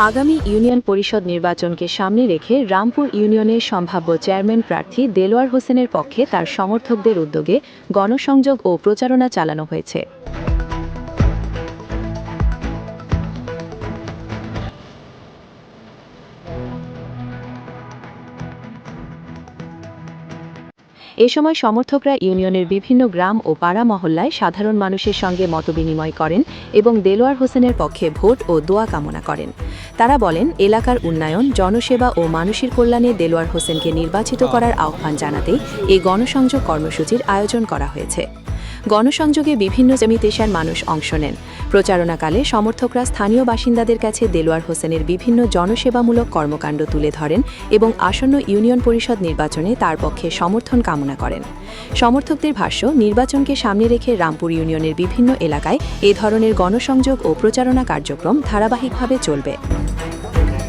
আগামী ইউনিয়ন পরিষদ নির্বাচনকে সামনে রেখে রামপুর ইউনিয়নের সম্ভাব্য চেয়ারম্যান প্রার্থী দেলোয়ার হোসেনের পক্ষে তার সমর্থকদের উদ্যোগে গণসংযোগ ও প্রচারণা চালানো হয়েছে। এ সময় সমর্থকরা ইউনিয়নের বিভিন্ন গ্রাম ও পাড়া মহল্লায় সাধারণ মানুষের সঙ্গে মতবিনিময় করেন এবং দেলোয়ার হোসেনের পক্ষে ভোট ও দোয়া কামনা করেন। তারা বলেন, এলাকার উন্নয়ন, জনসেবা ও মানুষের কল্যাণে দেলোয়ার হোসেনকে নির্বাচিত করার আহ্বান জানাতেই এই গণসংযোগ কর্মসূচির আয়োজন করা হয়েছে। গণসংযোগে বিভিন্ন পেশার মানুষ অংশ নেন। প্রচারণাকালে সমর্থকরা স্থানীয় বাসিন্দাদের কাছে দেলোয়ার হোসেনের বিভিন্ন জনসেবামূলক কর্মকাণ্ড তুলে ধরেন এবং আসন্ন ইউনিয়ন পরিষদ নির্বাচনে তার পক্ষে সমর্থন কামনা করেন। সমর্থকদের ভাষ্য, নির্বাচনকে সামনে রেখে রামপুর ইউনিয়নের বিভিন্ন এলাকায় এ ধরনের গণসংযোগ ও প্রচারণা কার্যক্রম ধারাবাহিকভাবে চলবে।